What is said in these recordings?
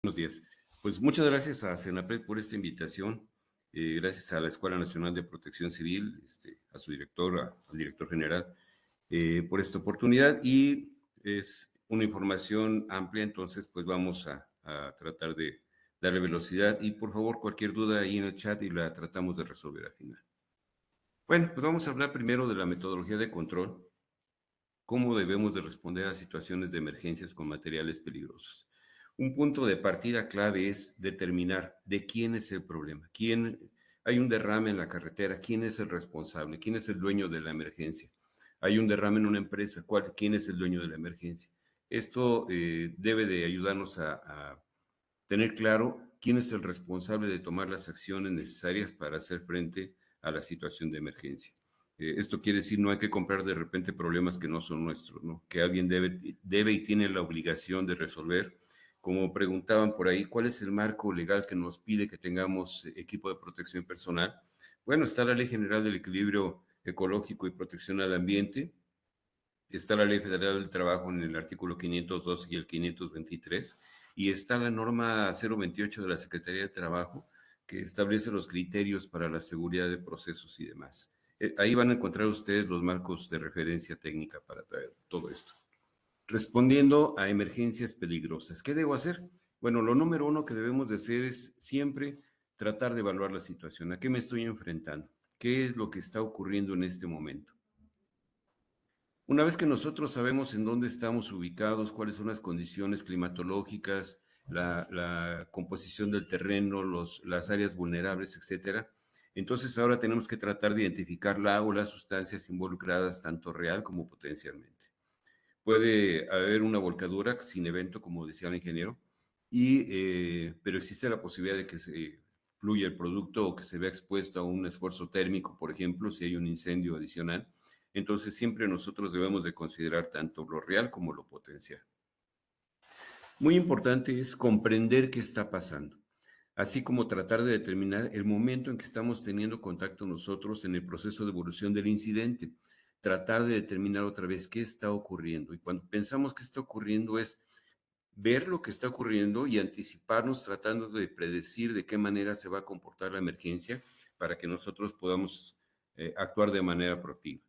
Buenos días. Pues muchas gracias a CENAPRED por esta invitación. Gracias a la Escuela Nacional de Protección Civil, a su director, al director general, por esta oportunidad. Y es una información amplia, entonces pues vamos a tratar de darle velocidad. Y por favor, cualquier duda ahí en el chat y la tratamos de resolver al final. Bueno, pues vamos a hablar primero de la metodología de control, cómo debemos de responder a situaciones de emergencias con materiales peligrosos. Un punto de partida clave es determinar de quién es el problema, hay un derrame en la carretera, quién es el responsable, quién es el dueño de la emergencia. Hay un derrame en una empresa, quién es el dueño de la emergencia. Esto debe de ayudarnos a tener claro quién es el responsable de tomar las acciones necesarias para hacer frente a la situación de emergencia. Esto quiere decir, no hay que comprar de repente problemas que no son nuestros, ¿no? Que alguien debe y tiene la obligación de resolver. Como preguntaban por ahí, ¿cuál es el marco legal que nos pide que tengamos equipo de protección personal? Bueno, está la Ley General del Equilibrio Ecológico y Protección al Ambiente, está la Ley Federal del Trabajo en el artículo 502 y el 523, y está la norma 028 de la Secretaría de Trabajo, que establece los criterios para la seguridad de procesos y demás. Ahí van a encontrar ustedes los marcos de referencia técnica para traer todo esto. Respondiendo a emergencias peligrosas, ¿qué debo hacer? Bueno, lo número uno que debemos de hacer es siempre tratar de evaluar la situación. ¿A qué me estoy enfrentando? ¿Qué es lo que está ocurriendo en este momento? Una vez que nosotros sabemos en dónde estamos ubicados, cuáles son las condiciones climatológicas, la composición del terreno, las áreas vulnerables, etcétera, entonces ahora tenemos que tratar de identificar la o las sustancias involucradas tanto real como potencialmente. Puede haber una volcadura sin evento, como decía el ingeniero, pero existe la posibilidad de que se fluya el producto o que se vea expuesto a un esfuerzo térmico, por ejemplo, si hay un incendio adicional. Entonces siempre nosotros debemos de considerar tanto lo real como lo potencial. Muy importante es comprender qué está pasando, así como tratar de determinar el momento en que estamos teniendo contacto nosotros en el proceso de evolución del incidente, tratar de determinar otra vez qué está ocurriendo. Y cuando pensamos que está ocurriendo es ver lo que está ocurriendo y anticiparnos tratando de predecir de qué manera se va a comportar la emergencia para que nosotros podamos actuar de manera proactiva.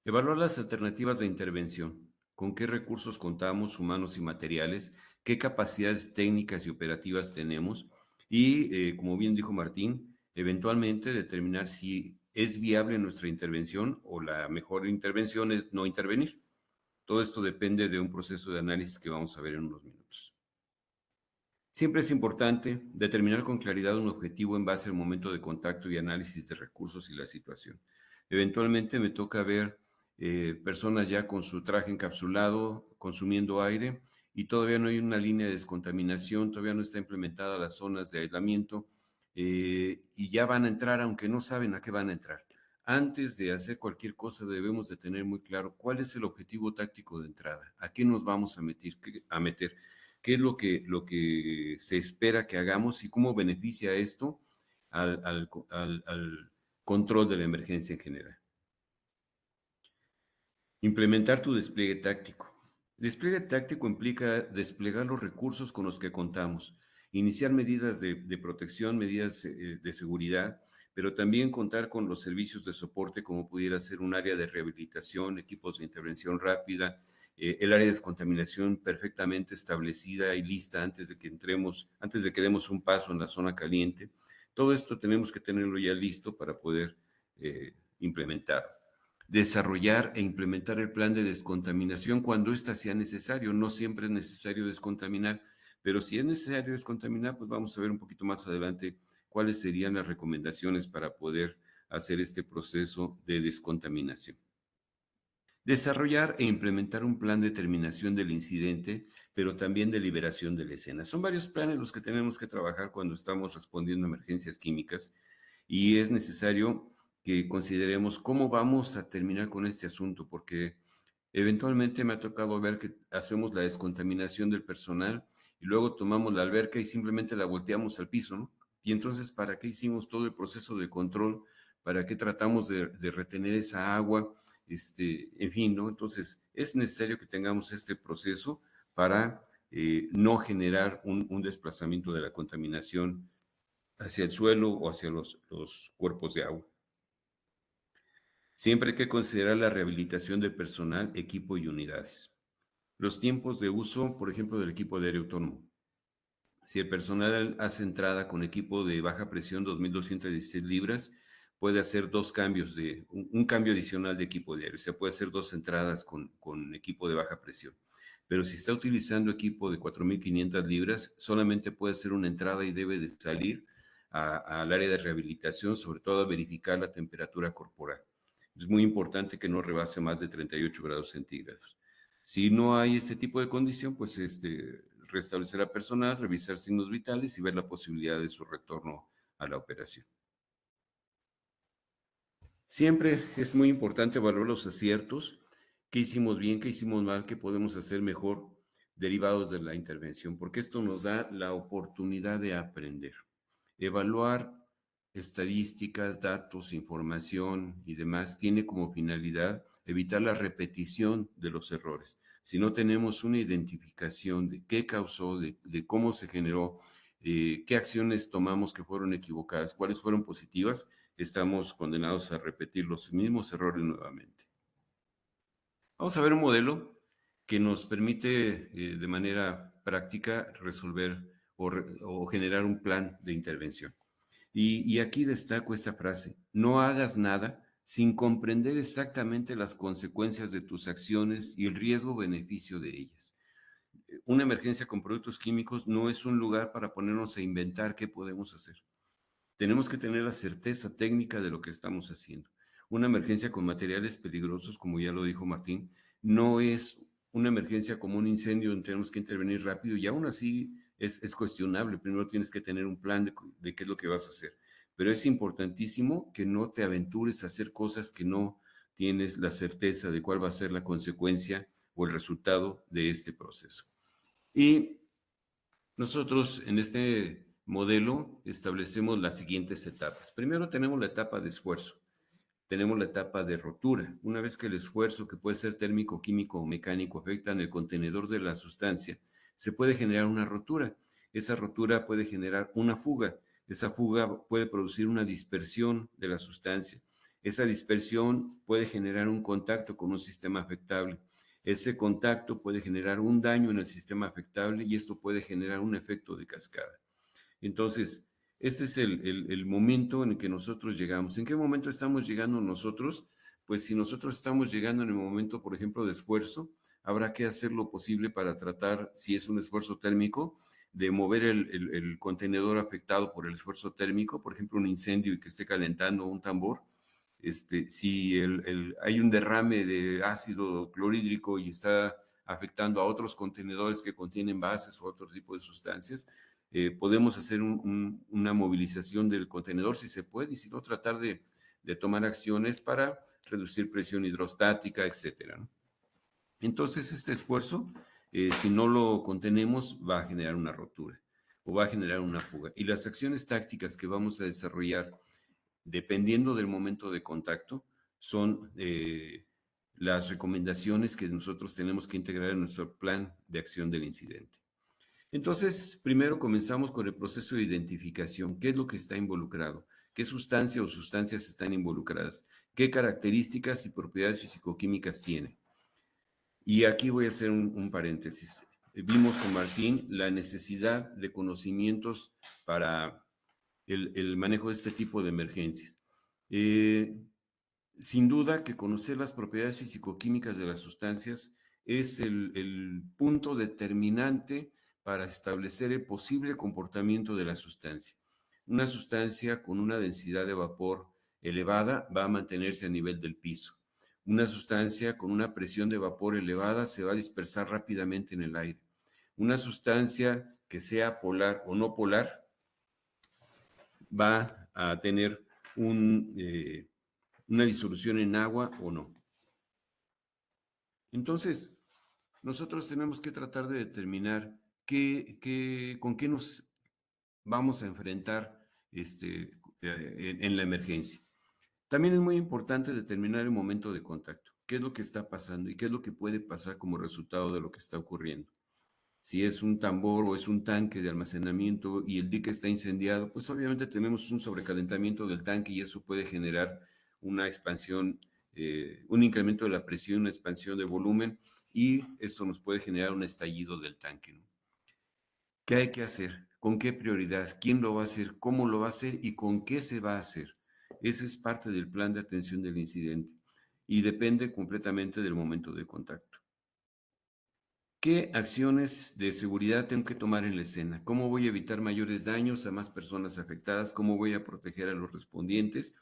Evaluar las alternativas de intervención. ¿Con qué recursos contamos, humanos y materiales? ¿Qué capacidades técnicas y operativas tenemos? Y, como bien dijo Martín, eventualmente determinar si es viable nuestra intervención o la mejor intervención es no intervenir. Todo esto depende de un proceso de análisis que vamos a ver en unos minutos. Siempre es importante determinar con claridad un objetivo en base al momento de contacto y análisis de recursos y la situación. Eventualmente me toca ver personas ya con su traje encapsulado, consumiendo aire, y todavía no hay una línea de descontaminación, todavía no está implementada las zonas de aislamiento, y ya van a entrar, aunque no saben a qué van a entrar. Antes de hacer cualquier cosa debemos de tener muy claro cuál es el objetivo táctico de entrada, a qué nos vamos a meter, qué es lo que se espera que hagamos y cómo beneficia esto al control de la emergencia en general. Implementar tu despliegue táctico. Despliegue táctico implica desplegar los recursos con los que contamos, iniciar medidas de protección, medidas de seguridad, pero también contar con los servicios de soporte como pudiera ser un área de rehabilitación, equipos de intervención rápida, el área de descontaminación perfectamente establecida y lista antes de que demos un paso en la zona caliente. Todo esto tenemos que tenerlo ya listo para poder implementar. Desarrollar e implementar el plan de descontaminación cuando ésta sea necesario. No siempre es necesario descontaminar, pero si es necesario descontaminar, pues vamos a ver un poquito más adelante cuáles serían las recomendaciones para poder hacer este proceso de descontaminación. Desarrollar e implementar un plan de terminación del incidente, pero también de liberación de la escena. Son varios planes los que tenemos que trabajar cuando estamos respondiendo a emergencias químicas y es necesario que consideremos cómo vamos a terminar con este asunto, porque eventualmente me ha tocado ver que hacemos la descontaminación del personal y luego tomamos la alberca y simplemente la volteamos al piso, ¿no? Y entonces, ¿para qué hicimos todo el proceso de control? ¿Para qué tratamos de retener esa agua? En fin, ¿no? Entonces, es necesario que tengamos este proceso para no generar un desplazamiento de la contaminación hacia el suelo o hacia los cuerpos de agua. Siempre hay que considerar la rehabilitación del personal, equipo y unidades. Los tiempos de uso, por ejemplo, del equipo de aire autónomo. Si el personal hace entrada con equipo de baja presión 2.216 libras, puede hacer dos cambios un cambio adicional de equipo diario. O sea, puede hacer dos entradas con equipo de baja presión. Pero si está utilizando equipo de 4.500 libras, solamente puede hacer una entrada y debe de salir al área de rehabilitación, sobre todo a verificar la temperatura corporal. Es muy importante que no rebase más de 38 grados centígrados. Si no hay este tipo de condición, pues restablecer al personal, revisar signos vitales y ver la posibilidad de su retorno a la operación. Siempre es muy importante evaluar los aciertos, qué hicimos bien, qué hicimos mal, qué podemos hacer mejor derivados de la intervención, porque esto nos da la oportunidad de aprender. Evaluar estadísticas, datos, información y demás tiene como finalidad evitar la repetición de los errores. Si no tenemos una identificación de qué causó, de cómo se generó, qué acciones tomamos que fueron equivocadas, cuáles fueron positivas, estamos condenados a repetir los mismos errores nuevamente. Vamos a ver un modelo que nos permite de manera práctica resolver o generar un plan de intervención. Y aquí destaco esta frase: no hagas nada sin comprender exactamente las consecuencias de tus acciones y el riesgo-beneficio de ellas. Una emergencia con productos químicos no es un lugar para ponernos a inventar qué podemos hacer. Tenemos que tener la certeza técnica de lo que estamos haciendo. Una emergencia con materiales peligrosos, como ya lo dijo Martín, no es una emergencia como un incendio donde tenemos que intervenir rápido y aún así es cuestionable. Primero tienes que tener un plan de qué es lo que vas a hacer. Pero es importantísimo que no te aventures a hacer cosas que no tienes la certeza de cuál va a ser la consecuencia o el resultado de este proceso. Y nosotros en este modelo establecemos las siguientes etapas. Primero tenemos la etapa de esfuerzo, tenemos la etapa de rotura. Una vez que el esfuerzo, que puede ser térmico, químico o mecánico, afecta en el contenedor de la sustancia, se puede generar una rotura. Esa rotura puede generar una fuga. Esa fuga puede producir una dispersión de la sustancia. Esa dispersión puede generar un contacto con un sistema afectable. Ese contacto puede generar un daño en el sistema afectable y esto puede generar un efecto de cascada. Entonces, este es el momento en el que nosotros llegamos. ¿En qué momento estamos llegando nosotros? Pues si nosotros estamos llegando en el momento, por ejemplo, de esfuerzo, habrá que hacer lo posible para tratar, si es un esfuerzo térmico, de mover el contenedor afectado por el esfuerzo térmico, por ejemplo, un incendio y que esté calentando un tambor. Si hay un derrame de ácido clorhídrico y está afectando a otros contenedores que contienen bases o otro tipo de sustancias, podemos hacer una movilización del contenedor si se puede, y si no, tratar de tomar acciones para reducir presión hidrostática, etcétera, ¿no? Entonces, este esfuerzo, si no lo contenemos, va a generar una rotura o va a generar una fuga. Y las acciones tácticas que vamos a desarrollar, dependiendo del momento de contacto, son las recomendaciones que nosotros tenemos que integrar en nuestro plan de acción del incidente. Entonces, primero comenzamos con el proceso de identificación. ¿Qué es lo que está involucrado? ¿Qué sustancia o sustancias están involucradas? ¿Qué características y propiedades fisicoquímicas tiene? Y aquí voy a hacer un paréntesis. Vimos con Martín la necesidad de conocimientos para el manejo de este tipo de emergencias. Sin duda que conocer las propiedades fisicoquímicas de las sustancias es el punto determinante para establecer el posible comportamiento de la sustancia. Una sustancia con una densidad de vapor elevada va a mantenerse a nivel del piso. Una sustancia con una presión de vapor elevada se va a dispersar rápidamente en el aire. Una sustancia que sea polar o no polar va a tener una disolución en agua o no. Entonces, nosotros tenemos que tratar de determinar con qué nos vamos a enfrentar en la emergencia. También es muy importante determinar el momento de contacto, qué es lo que está pasando y qué es lo que puede pasar como resultado de lo que está ocurriendo. Si es un tambor o es un tanque de almacenamiento y el dique está incendiado, pues obviamente tenemos un sobrecalentamiento del tanque y eso puede generar una expansión, un incremento de la presión, una expansión de volumen y esto nos puede generar un estallido del tanque, ¿no? ¿Qué hay que hacer? ¿Con qué prioridad? ¿Quién lo va a hacer? ¿Cómo lo va a hacer? ¿Y con qué se va a hacer? Ese es parte del plan de atención del incidente y depende completamente del momento de contacto. ¿Qué acciones de seguridad tengo que tomar en la escena? ¿Cómo voy a evitar mayores daños a más personas afectadas? ¿Cómo voy a proteger a los respondientes?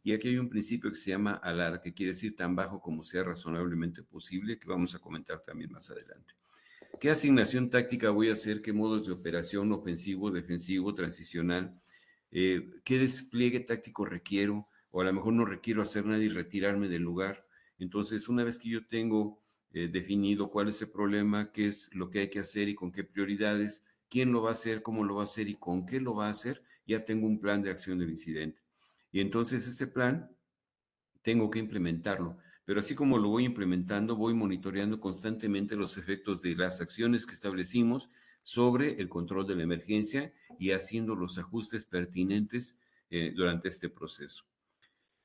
Y aquí hay un principio que se llama ALAR, que quiere decir tan bajo como sea razonablemente posible, que vamos a comentar también más adelante. ¿Qué asignación táctica voy a hacer? ¿Qué modos de operación ofensivo, defensivo, transicional? ¿Qué despliegue táctico requiero? O a lo mejor no requiero hacer nada y retirarme del lugar. Entonces, una vez que yo tengo definido cuál es el problema, qué es lo que hay que hacer y con qué prioridades, quién lo va a hacer, cómo lo va a hacer y con qué lo va a hacer, ya tengo un plan de acción del incidente. Y entonces ese plan tengo que implementarlo. Pero así como lo voy implementando, voy monitoreando constantemente los efectos de las acciones que establecimos sobre el control de la emergencia y haciendo los ajustes pertinentes durante este proceso.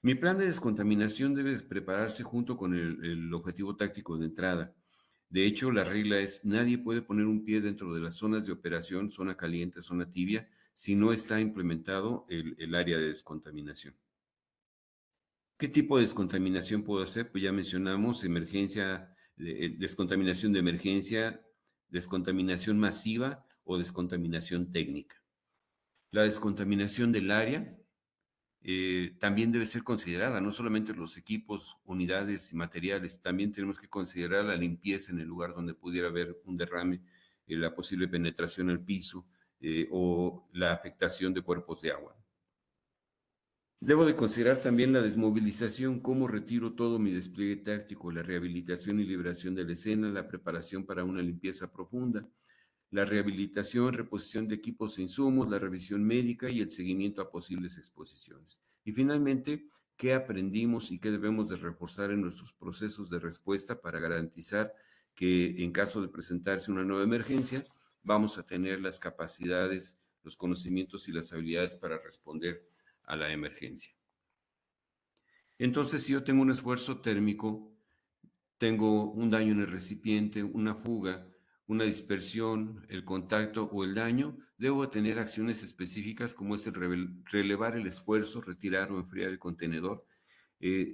Mi plan de descontaminación debe prepararse junto con el objetivo táctico de entrada. De hecho, la regla es nadie puede poner un pie dentro de las zonas de operación, zona caliente, zona tibia, si no está implementado el área de descontaminación. ¿Qué tipo de descontaminación puedo hacer? Pues ya mencionamos emergencia, descontaminación de emergencia, descontaminación masiva o descontaminación técnica. La descontaminación del área también debe ser considerada, no solamente los equipos, unidades y materiales, también tenemos que considerar la limpieza en el lugar donde pudiera haber un derrame, la posible penetración al piso o la afectación de cuerpos de agua. Debo de considerar también la desmovilización, cómo retiro todo mi despliegue táctico, la rehabilitación y liberación de la escena, la preparación para una limpieza profunda, la rehabilitación, reposición de equipos e insumos, la revisión médica y el seguimiento a posibles exposiciones. Y finalmente, ¿qué aprendimos y qué debemos de reforzar en nuestros procesos de respuesta para garantizar que en caso de presentarse una nueva emergencia, vamos a tener las capacidades, los conocimientos y las habilidades para responder a la emergencia? Entonces, si yo tengo un esfuerzo térmico, tengo un daño en el recipiente, una fuga, una dispersión, el contacto o el daño, debo tener acciones específicas como es el relevar el esfuerzo, retirar o enfriar el contenedor,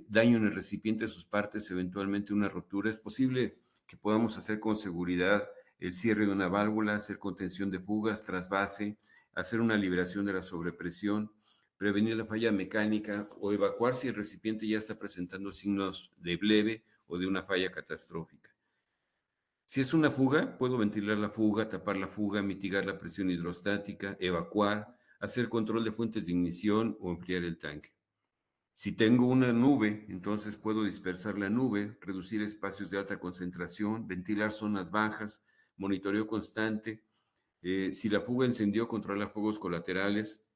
daño en el recipiente, sus partes, eventualmente una rotura. Es posible que podamos hacer con seguridad el cierre de una válvula, hacer contención de fugas, trasvase, hacer una liberación de la sobrepresión, prevenir la falla mecánica o evacuar si el recipiente ya está presentando signos de leve o de una falla catastrófica. Si es una fuga, puedo ventilar la fuga, tapar la fuga, mitigar la presión hidrostática, evacuar, hacer control de fuentes de ignición o enfriar el tanque. Si tengo una nube, entonces puedo dispersar la nube, reducir espacios de alta concentración, ventilar zonas bajas, monitoreo constante. Si la fuga encendió, controlar fuegos colaterales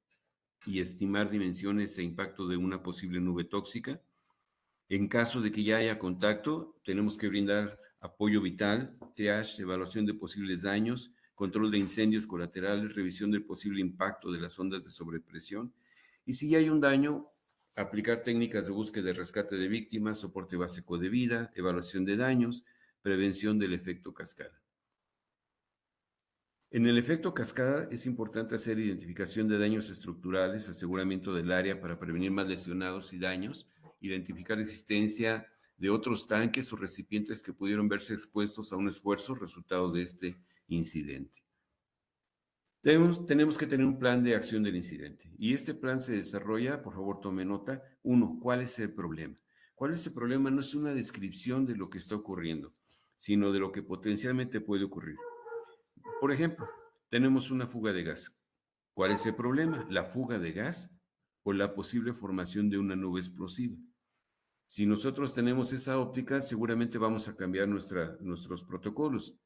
y estimar dimensiones e impacto de una posible nube tóxica. En caso de que ya haya contacto, tenemos que brindar apoyo vital, triage, evaluación de posibles daños, control de incendios colaterales, revisión del posible impacto de las ondas de sobrepresión. Y si ya hay un daño, aplicar técnicas de búsqueda y rescate de víctimas, soporte básico de vida, evaluación de daños, prevención del efecto cascada. En el efecto cascada es importante hacer identificación de daños estructurales, aseguramiento del área para prevenir más lesionados y daños, identificar existencia de otros tanques o recipientes que pudieron verse expuestos a un esfuerzo resultado de este incidente. Tenemos que tener un plan de acción del incidente y este plan se desarrolla, por favor tome nota, uno, ¿cuál es el problema? ¿Cuál es el problema? No es una descripción de lo que está ocurriendo, sino de lo que potencialmente puede ocurrir. Por ejemplo, tenemos una fuga de gas. ¿Cuál es el problema? ¿La fuga de gas o la posible formación de una nube explosiva? Si nosotros tenemos esa óptica, seguramente vamos a cambiar nuestros protocolos.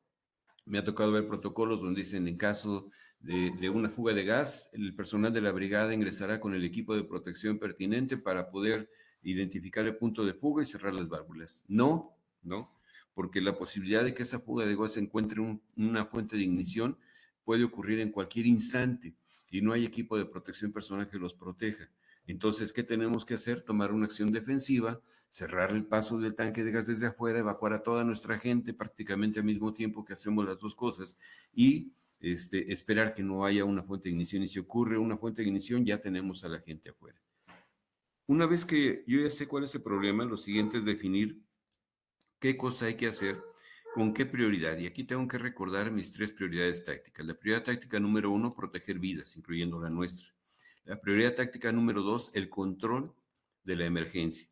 Me ha tocado ver protocolos donde dicen en caso de una fuga de gas, el personal de la brigada ingresará con el equipo de protección pertinente para poder identificar el punto de fuga y cerrar las válvulas. No, no. porque la posibilidad de que esa fuga de gas encuentre una fuente de ignición puede ocurrir en cualquier instante y no hay equipo de protección personal que los proteja. Entonces, ¿qué tenemos que hacer? Tomar una acción defensiva, cerrar el paso del tanque de gas desde afuera, evacuar a toda nuestra gente prácticamente al mismo tiempo que hacemos las dos cosas y esperar que no haya una fuente de ignición. Y si ocurre una fuente de ignición, ya tenemos a la gente afuera. Una vez que yo ya sé cuál es el problema, lo siguiente es definir qué cosa hay que hacer, con qué prioridad. Y aquí tengo que recordar mis tres prioridades tácticas. La prioridad táctica número 1, proteger vidas, incluyendo la nuestra. La prioridad táctica número 2, el control de la emergencia,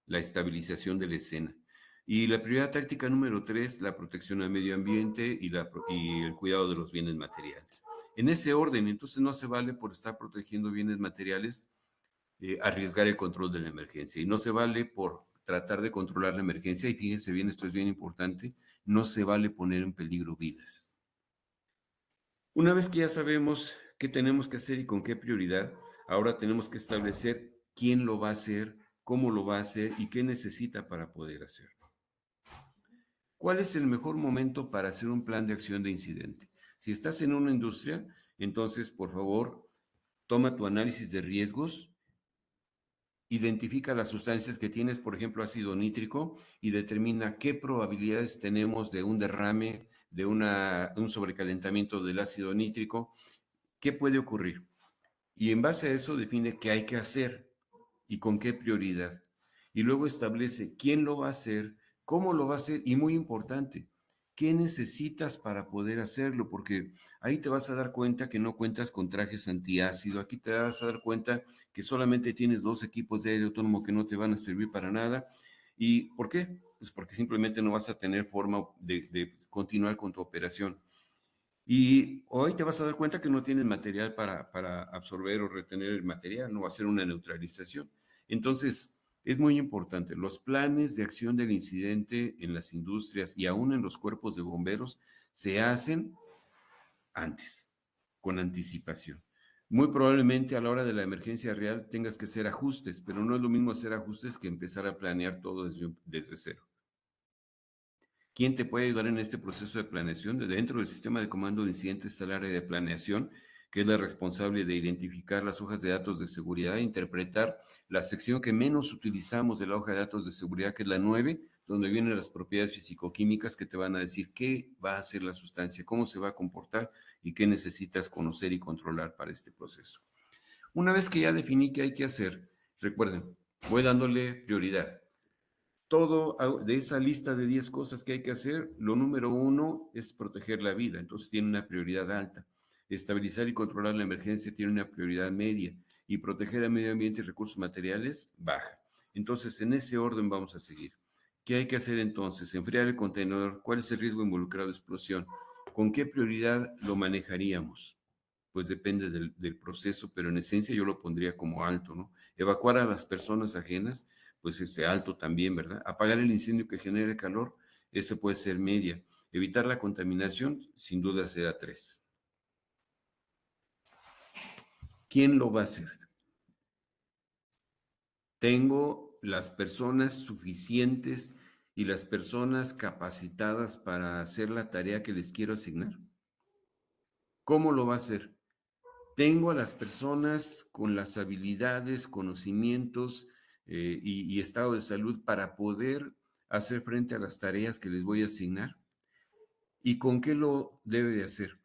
la estabilización de la escena. Y la prioridad táctica número 3, la protección al medio ambiente y el cuidado de los bienes materiales. En ese orden, entonces no se vale por estar protegiendo bienes materiales arriesgar el control de la emergencia. Y no se vale por tratar de controlar la emergencia, y fíjense bien, esto es bien importante, no se vale poner en peligro vidas. Una vez que ya sabemos qué tenemos que hacer y con qué prioridad, ahora tenemos que establecer quién lo va a hacer, cómo lo va a hacer y qué necesita para poder hacerlo. ¿Cuál es el mejor momento para hacer un plan de acción de incidente? Si estás en una industria, entonces, por favor, toma tu análisis de riesgos, identifica las sustancias que tienes, por ejemplo, ácido nítrico, y determina qué probabilidades tenemos de un derrame, de un sobrecalentamiento del ácido nítrico, qué puede ocurrir. Y en base a eso define qué hay que hacer y con qué prioridad. Y luego establece quién lo va a hacer, cómo lo va a hacer y muy importante, qué necesitas para poder hacerlo, porque ahí te vas a dar cuenta que no cuentas con trajes antiácido, aquí te vas a dar cuenta que solamente tienes 2 equipos de aire autónomo que no te van a servir para nada. ¿Y por qué? Pues porque simplemente no vas a tener forma de continuar con tu operación. Y hoy te vas a dar cuenta que no tienes material para absorber o retener el material, no va a ser una neutralización. Entonces, es muy importante, los planes de acción del incidente en las industrias y aún en los cuerpos de bomberos se hacen antes, con anticipación. Muy probablemente a la hora de la emergencia real tengas que hacer ajustes, pero no es lo mismo hacer ajustes que empezar a planear todo desde cero. ¿Quién te puede ayudar en este proceso de planeación? Dentro del sistema de comando de incidentes está el área de planeación, que es la responsable de identificar las hojas de datos de seguridad e interpretar la sección que menos utilizamos de la hoja de datos de seguridad, que es la 9, donde vienen las propiedades fisicoquímicas que te van a decir qué va a hacer la sustancia, cómo se va a comportar y qué necesitas conocer y controlar para este proceso. Una vez que ya definí qué hay que hacer, recuerden, voy dándole prioridad. Todo de esa lista de 10 cosas que hay que hacer, lo número 1 es proteger la vida, entonces tiene una prioridad alta. Estabilizar y controlar la emergencia tiene una prioridad media y proteger el medio ambiente y recursos materiales baja. Entonces, en ese orden vamos a seguir. ¿Qué hay que hacer entonces? Enfriar el contenedor. ¿Cuál es el riesgo involucrado de explosión? ¿Con qué prioridad lo manejaríamos? Pues depende del proceso, pero en esencia yo lo pondría como alto, ¿no? Evacuar a las personas ajenas, pues alto también, ¿verdad? Apagar el incendio que genere calor, ese puede ser media. Evitar la contaminación, sin duda será 3. ¿Quién lo va a hacer? ¿Tengo las personas suficientes y las personas capacitadas para hacer la tarea que les quiero asignar? ¿Cómo lo va a hacer? Tengo a las personas con las habilidades, conocimientos y estado de salud para poder hacer frente a las tareas que les voy a asignar. ¿Y con qué lo debe de hacer?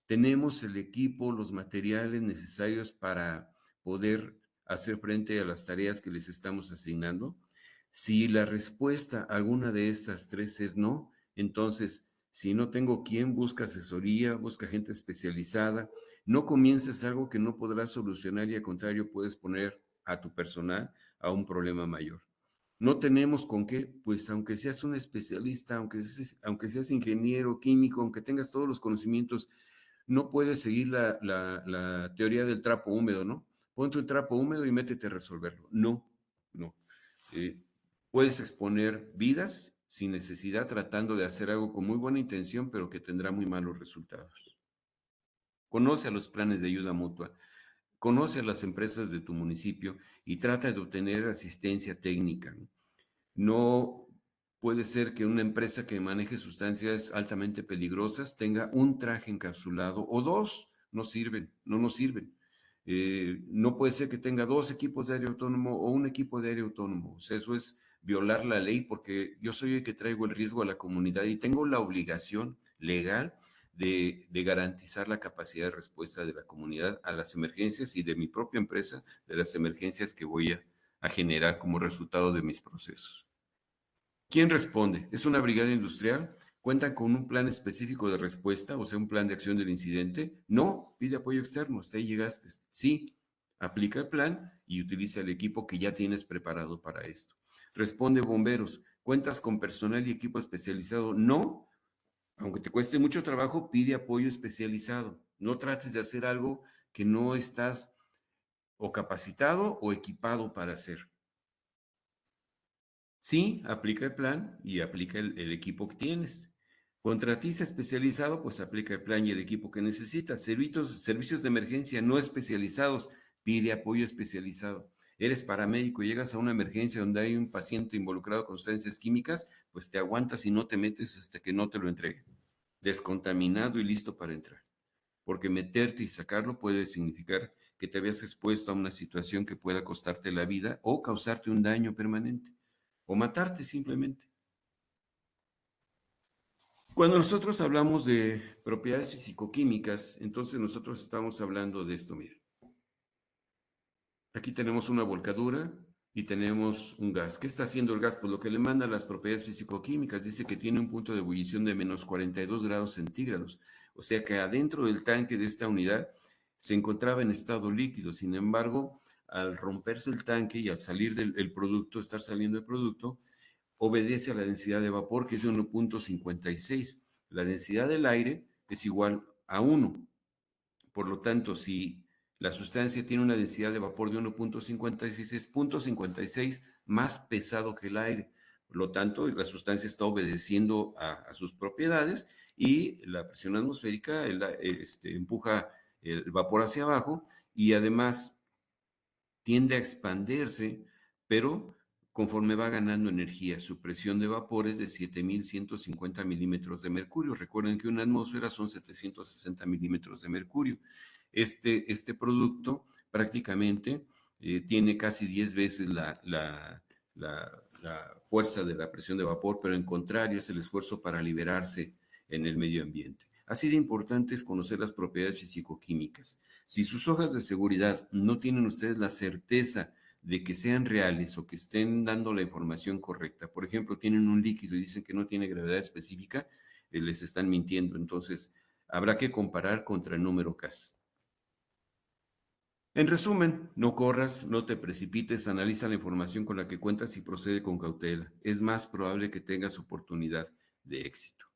Tenemos el equipo, los materiales necesarios para poder hacer frente a las tareas que les estamos asignando. Si la respuesta a alguna de estas 3 es no, entonces, si no tengo quien, busca asesoría, busca gente especializada. No comiences algo que no podrás solucionar y al contrario puedes poner a tu personal a un problema mayor. No tenemos con qué, pues aunque seas un especialista, aunque seas ingeniero químico, aunque tengas todos los conocimientos, no puedes seguir la teoría del trapo húmedo, ¿no? Ponte un trapo húmedo y métete a resolverlo. No, no. Eh, Puedes exponer vidas sin necesidad, tratando de hacer algo con muy buena intención, pero que tendrá muy malos resultados. Conoce a los planes de ayuda mutua. Conoce a las empresas de tu municipio y trata de obtener asistencia técnica. No puede ser que una empresa que maneje sustancias altamente peligrosas tenga un traje encapsulado o dos, no sirven, no nos sirven. No puede ser que tenga dos equipos de aire autónomo o un equipo de aire autónomo. O sea, eso es violar la ley porque yo soy el que traigo el riesgo a la comunidad y tengo la obligación legal de garantizar la capacidad de respuesta de la comunidad a las emergencias y de mi propia empresa, de las emergencias que voy a generar como resultado de mis procesos. ¿Quién responde? ¿Es una brigada industrial? ¿Cuentan con un plan específico de respuesta, o sea, un plan de acción del incidente? No, pide apoyo externo, hasta ahí llegaste. Sí, aplica el plan y utiliza el equipo que ya tienes preparado para esto. Responde bomberos, ¿cuentas con personal y equipo especializado? No, aunque te cueste mucho trabajo, pide apoyo especializado. No trates de hacer algo que no estás o capacitado o equipado para hacer. Sí, aplica el plan y aplica el equipo que tienes. Contratista especializado, pues aplica el plan y el equipo que necesitas. Servicios de emergencia no especializados, pide apoyo especializado. Eres paramédico y llegas a una emergencia donde hay un paciente involucrado con sustancias químicas, pues te aguantas y no te metes hasta que no te lo entreguen. Descontaminado y listo para entrar. Porque meterte y sacarlo puede significar que te habías expuesto a una situación que pueda costarte la vida o causarte un daño permanente o matarte simplemente. Cuando nosotros hablamos de propiedades fisicoquímicas, entonces nosotros estamos hablando de esto, miren. Aquí tenemos una volcadura y tenemos un gas. ¿Qué está haciendo el gas? Pues lo que le manda las propiedades fisicoquímicas. Dice que tiene un punto de ebullición de menos 42 grados centígrados. O sea que adentro del tanque de esta unidad se encontraba en estado líquido. Sin embargo, al romperse el tanque y al salir del producto, estar saliendo el producto, obedece a la densidad de vapor, que es de 1.56. La densidad del aire es igual a 1. Por lo tanto, si la sustancia tiene una densidad de vapor de 1.56, es 0.56 más pesado que el aire. Por lo tanto, la sustancia está obedeciendo a sus propiedades y la presión atmosférica empuja el vapor hacia abajo y además tiende a expandirse, pero conforme va ganando energía. Su presión de vapor es de 7.150 milímetros de mercurio. Recuerden que una atmósfera son 760 milímetros de mercurio. Este producto prácticamente tiene casi 10 veces la fuerza de la presión de vapor, pero en contrario es el esfuerzo para liberarse en el medio ambiente. Así de importante es conocer las propiedades fisicoquímicas. Si sus hojas de seguridad no tienen ustedes la certeza de que sean reales o que estén dando la información correcta, por ejemplo, tienen un líquido y dicen que no tiene gravedad específica, les están mintiendo. Entonces, habrá que comparar contra el número CAS. En resumen, no corras, no te precipites, analiza la información con la que cuentas y procede con cautela. Es más probable que tengas oportunidad de éxito.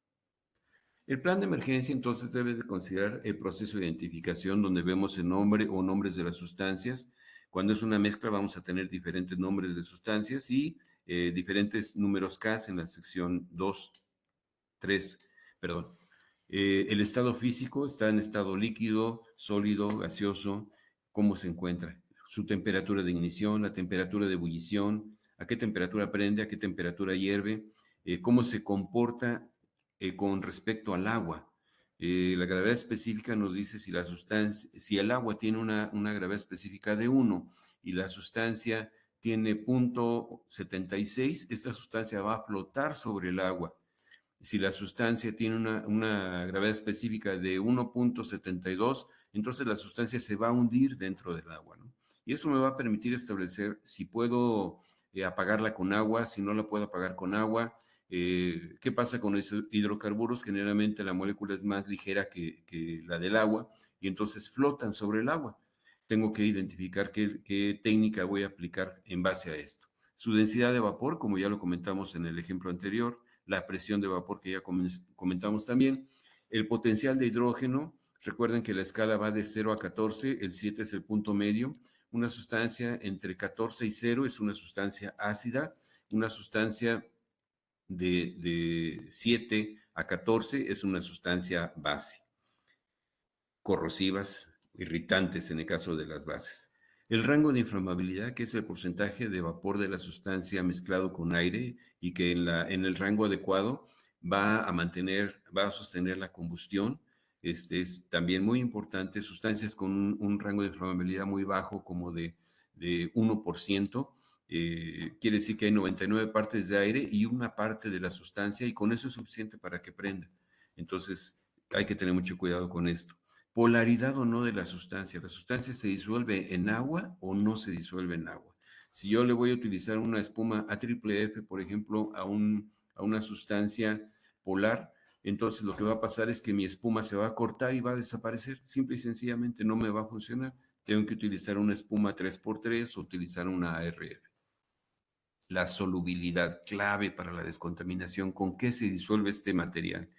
El plan de emergencia entonces debe de considerar el proceso de identificación donde vemos el nombre o nombres de las sustancias. Cuando es una mezcla vamos a tener diferentes nombres de sustancias y diferentes números CAS en la sección 2, 3, perdón. El estado físico está en estado líquido, sólido, gaseoso, cómo se encuentra, su temperatura de ignición, la temperatura de ebullición, a qué temperatura prende, a qué temperatura hierve, cómo se comporta con respecto al agua. La gravedad específica nos dice si la sustancia, si el agua tiene una gravedad específica de 1 y la sustancia tiene 0.76, esta sustancia va a flotar sobre el agua. Si la sustancia tiene una gravedad específica de 1.72, entonces la sustancia se va a hundir dentro del agua, ¿no? Y eso me va a permitir establecer si puedo apagarla con agua, si no la puedo apagar con agua. ¿Qué pasa con los hidrocarburos? Generalmente la molécula es más ligera que la del agua y entonces flotan sobre el agua. Tengo que identificar qué técnica voy a aplicar en base a esto. Su densidad de vapor, como ya lo comentamos en el ejemplo anterior, la presión de vapor que ya comentamos también, el potencial de hidrógeno. Recuerden que la escala va de 0 a 14, el 7 es el punto medio. Una sustancia entre 14 y 0 es una sustancia ácida, una sustancia de 7 a 14 es una sustancia base, corrosivas, irritantes en el caso de las bases. El rango de inflamabilidad, que es el porcentaje de vapor de la sustancia mezclado con aire y que en el rango adecuado va a sostener la combustión. Es también muy importante. Sustancias con un rango de inflamabilidad muy bajo, como de 1%, quiere decir que hay 99 partes de aire y una parte de la sustancia, y con eso es suficiente para que prenda. Entonces, hay que tener mucho cuidado con esto. Polaridad o no de la sustancia. ¿La sustancia se disuelve en agua o no se disuelve en agua? Si yo le voy a utilizar una espuma AFFF, por ejemplo, a una sustancia polar, entonces lo que va a pasar es que mi espuma se va a cortar y va a desaparecer. Simple y sencillamente no me va a funcionar. Tengo que utilizar una espuma 3x3 o utilizar una ARR. La solubilidad, clave para la descontaminación, con qué se disuelve este material,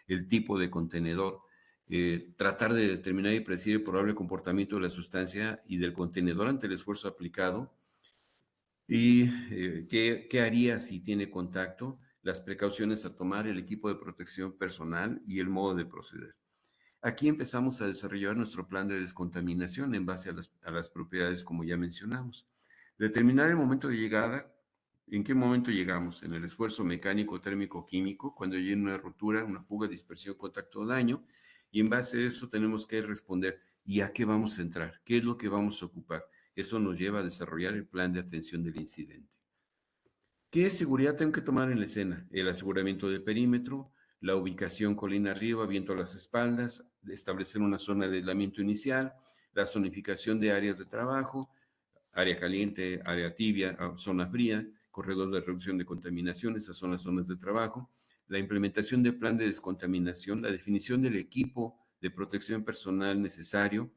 el tipo de contenedor, tratar de determinar y predecir el probable comportamiento de la sustancia y del contenedor ante el esfuerzo aplicado, y qué haría si tiene contacto, las precauciones a tomar, el equipo de protección personal y el modo de proceder. Aquí empezamos a desarrollar nuestro plan de descontaminación en base a las propiedades, como ya mencionamos. Determinar el momento de llegada. ¿En qué momento llegamos? En el esfuerzo mecánico, térmico, químico, cuando hay una rotura, una fuga, dispersión, contacto o daño. Y en base a eso tenemos que responder, ¿y a qué vamos a entrar? ¿Qué es lo que vamos a ocupar? Eso nos lleva a desarrollar el plan de atención del incidente. ¿Qué seguridad tengo que tomar en la escena? El aseguramiento del perímetro, la ubicación colina arriba, viento a las espaldas, establecer una zona de aislamiento inicial, la zonificación de áreas de trabajo, área caliente, área tibia, zona fría, corredor de reducción de contaminación, esas son las zonas de trabajo, la implementación del plan de descontaminación, la definición del equipo de protección personal necesario,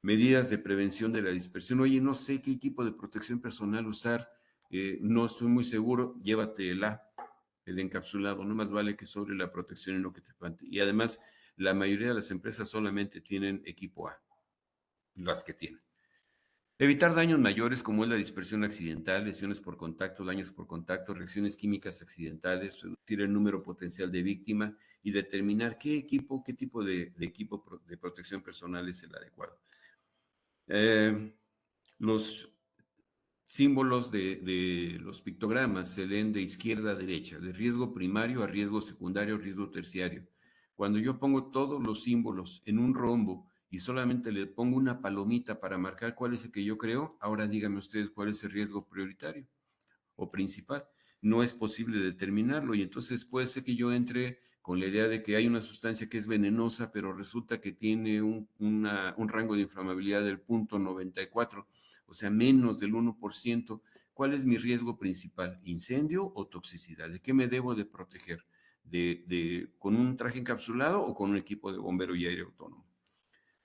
medidas de prevención de la dispersión. Oye, no sé qué equipo de protección personal usar, no estoy muy seguro, llévate el encapsulado, no más vale que sobre la protección en lo que te plante. Y además, la mayoría de las empresas solamente tienen equipo A, las que tienen. Evitar daños mayores como es la dispersión accidental, lesiones por contacto, daños por contacto, reacciones químicas accidentales, reducir el número potencial de víctima y determinar qué tipo de equipo de protección personal es el adecuado. Los símbolos de los pictogramas se leen de izquierda a derecha, de riesgo primario a riesgo secundario, riesgo terciario. Cuando yo pongo todos los símbolos en un rombo y solamente le pongo una palomita para marcar cuál es el que yo creo, ahora díganme ustedes cuál es el riesgo prioritario o principal. No es posible determinarlo, y entonces puede ser que yo entre con la idea de que hay una sustancia que es venenosa, pero resulta que tiene un rango de inflamabilidad del 0.94, o sea, menos del 1%. ¿Cuál es mi riesgo principal? ¿Incendio o toxicidad? ¿De qué me debo de proteger? ¿Con un traje encapsulado o con un equipo de bombero y aire autónomo?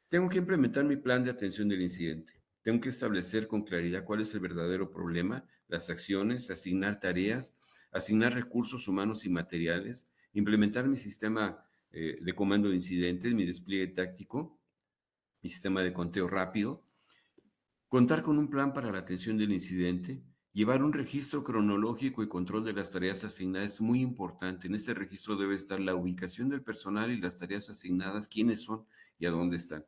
Tengo que implementar mi plan de atención del incidente. Tengo que establecer con claridad cuál es el verdadero problema, las acciones, asignar tareas, asignar recursos humanos y materiales, implementar mi sistema de comando de incidentes, mi despliegue táctico, mi sistema de conteo rápido, contar con un plan para la atención del incidente, llevar un registro cronológico y control de las tareas asignadas es muy importante. En este registro debe estar la ubicación del personal y las tareas asignadas, quiénes son y a dónde están.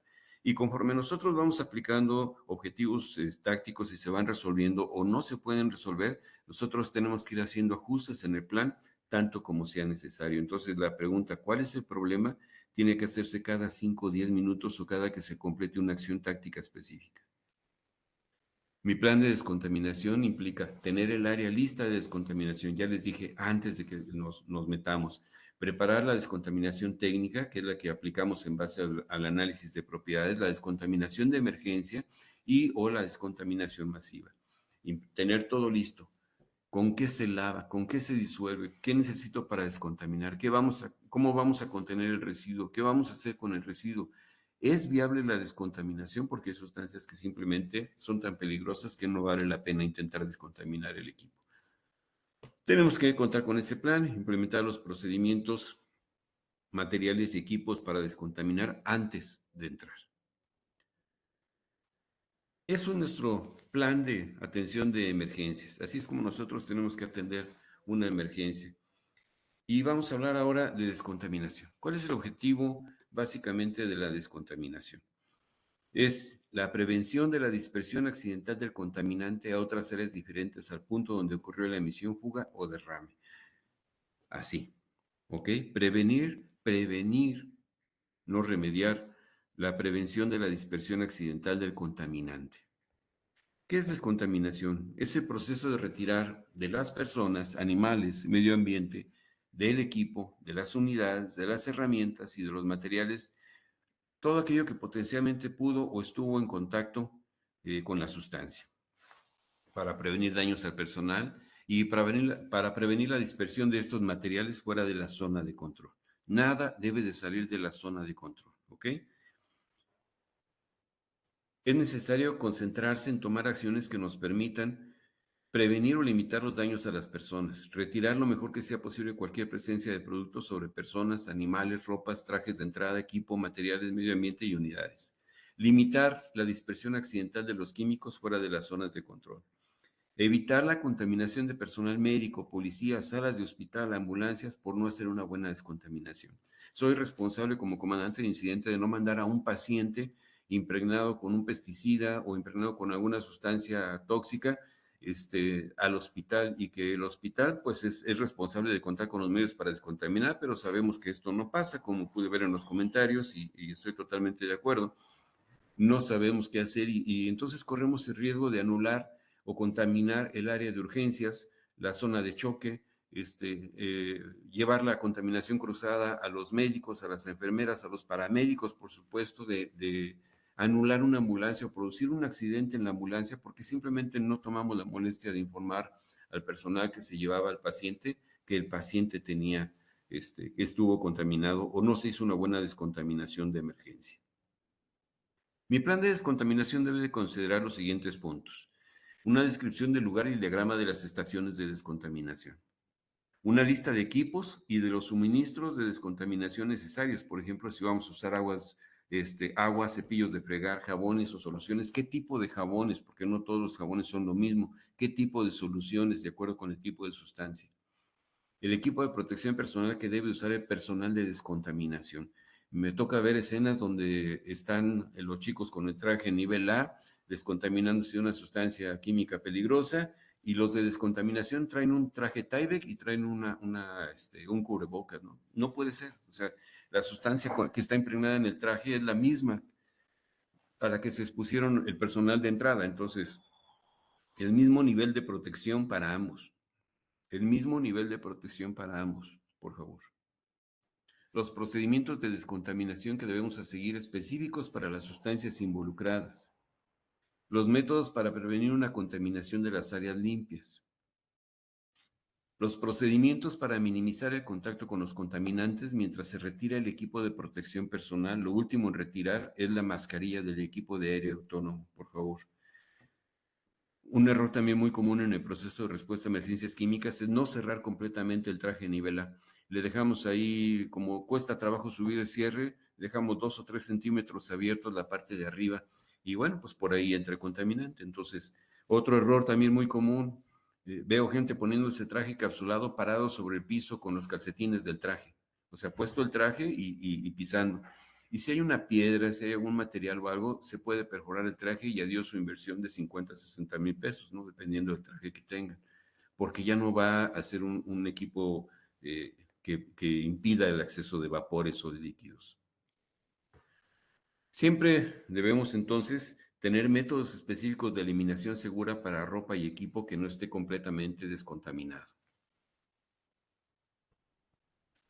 Y conforme nosotros vamos aplicando objetivos tácticos y se van resolviendo o no se pueden resolver, nosotros tenemos que ir haciendo ajustes en el plan tanto como sea necesario. Entonces la pregunta, ¿cuál es el problema? Tiene que hacerse cada 5 o 10 minutos o cada que se complete una acción táctica específica. Mi plan de descontaminación implica tener el área lista de descontaminación. Ya les dije antes de que nos metamos. Preparar la descontaminación técnica, que es la que aplicamos en base al análisis de propiedades, la descontaminación de emergencia y o la descontaminación masiva. Y tener todo listo. ¿Con qué se lava? ¿Con qué se disuelve? ¿Qué necesito para descontaminar? ¿Cómo vamos a contener el residuo? ¿Qué vamos a hacer con el residuo? ¿Es viable la descontaminación? Porque hay sustancias que simplemente son tan peligrosas que no vale la pena intentar descontaminar el equipo. Tenemos que contar con ese plan, implementar los procedimientos, materiales y equipos para descontaminar antes de entrar. Eso es nuestro plan de atención de emergencias. Así es como nosotros tenemos que atender una emergencia. Y vamos a hablar ahora de descontaminación. ¿Cuál es el objetivo básicamente de la descontaminación? Es la prevención de la dispersión accidental del contaminante a otras áreas diferentes al punto donde ocurrió la emisión, fuga o derrame. Así, ¿ok? Prevenir, no remediar, la prevención de la dispersión accidental del contaminante. ¿Qué es descontaminación? Es el proceso de retirar de las personas, animales, medio ambiente, del equipo, de las unidades, de las herramientas y de los materiales, todo aquello que potencialmente pudo o estuvo en contacto con la sustancia, para prevenir daños al personal y para prevenir la dispersión de estos materiales fuera de la zona de control. Nada debe de salir de la zona de control, ¿ok? Es necesario concentrarse en tomar acciones que nos permitan prevenir o limitar los daños a las personas, retirar lo mejor que sea posible cualquier presencia de productos sobre personas, animales, ropas, trajes de entrada, equipo, materiales, medio ambiente y unidades. Limitar la dispersión accidental de los químicos fuera de las zonas de control. Evitar la contaminación de personal médico, policías, salas de hospital, ambulancias, por no hacer una buena descontaminación. Soy responsable como comandante de incidente de no mandar a un paciente impregnado con un pesticida o impregnado con alguna sustancia tóxica al hospital, y que el hospital pues es responsable de contar con los medios para descontaminar, pero sabemos que esto no pasa, como pude ver en los comentarios, y estoy totalmente de acuerdo. No sabemos qué hacer, y entonces corremos el riesgo de anular o contaminar el área de urgencias, la zona de choque, llevar la contaminación cruzada a los médicos, a las enfermeras, a los paramédicos, por supuesto, de anular una ambulancia o producir un accidente en la ambulancia porque simplemente no tomamos la molestia de informar al personal que se llevaba al paciente que el paciente tenía, que estuvo contaminado, o no se hizo una buena descontaminación de emergencia. Mi plan de descontaminación debe de considerar los siguientes puntos: una descripción del lugar y el diagrama de las estaciones de descontaminación, una lista de equipos y de los suministros de descontaminación necesarios. Por ejemplo, si vamos a usar agua, cepillos de fregar, jabones o soluciones, ¿qué tipo de jabones? Porque no todos los jabones son lo mismo. ¿Qué tipo de soluciones de acuerdo con el tipo de sustancia? El equipo de protección personal que debe usar el personal de descontaminación. Me toca ver escenas donde están los chicos con el traje nivel A descontaminándose de una sustancia química peligrosa, y los de descontaminación traen un traje Tyvek y traen un cubrebocas, ¿no? No puede ser. O sea, la sustancia que está impregnada en el traje es la misma a la que se expusieron el personal de entrada. Entonces, el mismo nivel de protección para ambos. El mismo nivel de protección para ambos, por favor. Los procedimientos de descontaminación que debemos seguir específicos para las sustancias involucradas. Los métodos para prevenir una contaminación de las áreas limpias. Los procedimientos para minimizar el contacto con los contaminantes mientras se retira el equipo de protección personal. Lo último en retirar es la mascarilla del equipo de aire autónomo, por favor. Un error también muy común en el proceso de respuesta a emergencias químicas es no cerrar completamente el traje nivel A. Le dejamos ahí, como cuesta trabajo subir el cierre, dejamos 2 o 3 centímetros abiertos la parte de arriba, y bueno, pues por ahí entra el contaminante. Entonces, otro error también muy común, veo gente poniendo ese traje capsulado parado sobre el piso con los calcetines del traje. O sea, puesto el traje y pisando. Y si hay una piedra, si hay algún material o algo, se puede perforar el traje y adiós su inversión de 50 a 60 mil pesos, ¿no? Dependiendo del traje que tengan. Porque ya no va a ser un equipo que impida el acceso de vapores o de líquidos. Siempre debemos entonces tener métodos específicos de eliminación segura para ropa y equipo que no esté completamente descontaminado.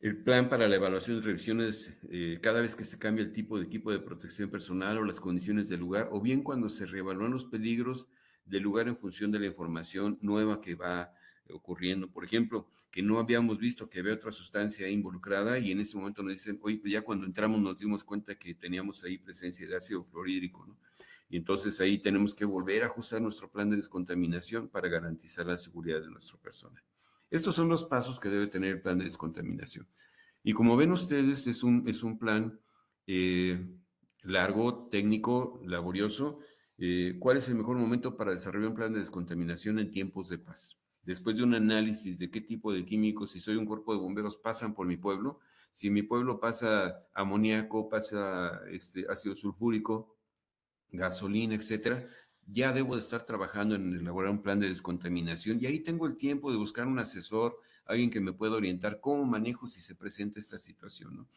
El plan para la evaluación y revisiones cada vez que se cambia el tipo de equipo de protección personal o las condiciones del lugar, o bien cuando se reevalúan los peligros del lugar en función de la información nueva que va ocurriendo. Por ejemplo, que no habíamos visto que había otra sustancia involucrada, y en ese momento nos dicen, oye, pues ya cuando entramos nos dimos cuenta que teníamos ahí presencia de ácido clorhídrico, ¿no? Y entonces ahí tenemos que volver a ajustar nuestro plan de descontaminación para garantizar la seguridad de nuestro personal. Estos son los pasos que debe tener el plan de descontaminación. Y como ven ustedes, es un plan eh, largo, técnico, laborioso. ¿Cuál es el mejor momento para desarrollar un plan de descontaminación en tiempos de paz? Después de un análisis de qué tipo de químicos, si soy un cuerpo de bomberos, pasan por mi pueblo. Si en mi pueblo pasa amoníaco, pasa ácido sulfúrico, gasolina, etcétera, ya debo de estar trabajando en elaborar un plan de descontaminación y ahí tengo el tiempo de buscar un asesor, alguien que me pueda orientar cómo manejo si se presenta esta situación, ¿no?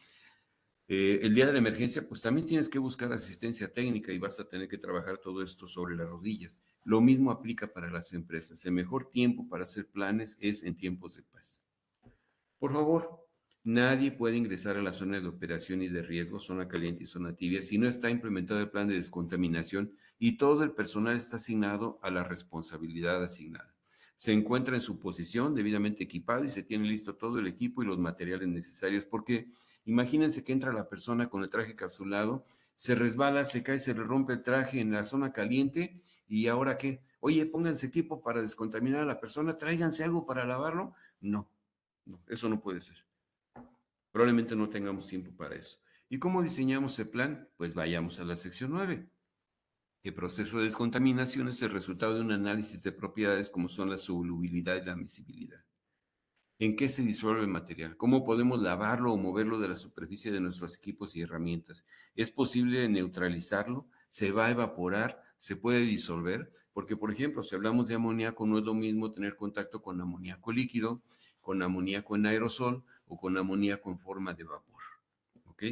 El día de la emergencia, pues también tienes que buscar asistencia técnica y vas a tener que trabajar todo esto sobre las rodillas. Lo mismo aplica para las empresas. El mejor tiempo para hacer planes es en tiempos de paz. Por favor, nadie puede ingresar a la zona de operación y de riesgo, zona caliente y zona tibia, si no está implementado el plan de descontaminación y todo el personal está asignado a la responsabilidad asignada. Se encuentra en su posición debidamente equipado y se tiene listo todo el equipo y los materiales necesarios, porque imagínense que entra la persona con el traje capsulado, se resbala, se cae, se le rompe el traje en la zona caliente y ahora qué, oye, pónganse equipo para descontaminar a la persona, tráiganse algo para lavarlo. No, no, eso no puede ser. Probablemente no tengamos tiempo para eso. ¿Y cómo diseñamos el plan? Pues vayamos a la sección 9. El proceso de descontaminación es el resultado de un análisis de propiedades como son la solubilidad y la miscibilidad. ¿En qué se disuelve el material? ¿Cómo podemos lavarlo o moverlo de la superficie de nuestros equipos y herramientas? ¿Es posible neutralizarlo? ¿Se va a evaporar? ¿Se puede disolver? Porque, por ejemplo, si hablamos de amoníaco, no es lo mismo tener contacto con amoníaco líquido, con amoníaco en aerosol o con amoníaco en forma de vapor. ¿Ok?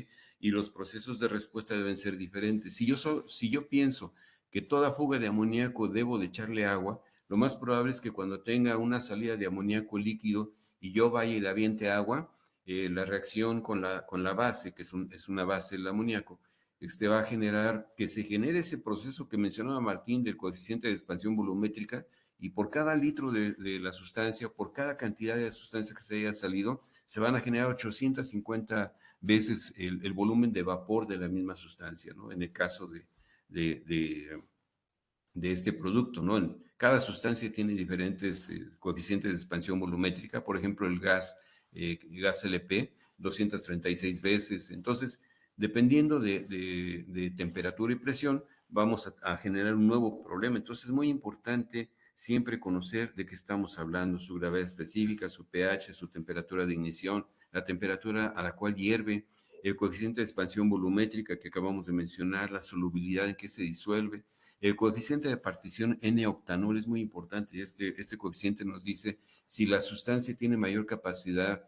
Y los procesos de respuesta deben ser diferentes. Si yo pienso que toda fuga de amoníaco debo de echarle agua, lo más probable es que cuando tenga una salida de amoníaco líquido y yo vaya y le aviente agua, la reacción con la base, que es una base del amoníaco, va a generar que se genere ese proceso que mencionaba Martín del coeficiente de expansión volumétrica y por cada litro de la sustancia, por cada cantidad de sustancia que se haya salido, se van a generar 850 veces el volumen de vapor de la misma sustancia, ¿no? En el caso de, de, de este producto, ¿no? Cada sustancia tiene diferentes coeficientes de expansión volumétrica, por ejemplo, gas LP, 236 veces. Entonces, dependiendo de temperatura y presión, vamos a generar un nuevo problema. Entonces, es muy importante siempre conocer de qué estamos hablando, su gravedad específica, su pH, su temperatura de ignición, la temperatura a la cual hierve, el coeficiente de expansión volumétrica que acabamos de mencionar, la solubilidad en que se disuelve. El coeficiente de partición N-octanol es muy importante. Este coeficiente nos dice si la sustancia tiene mayor capacidad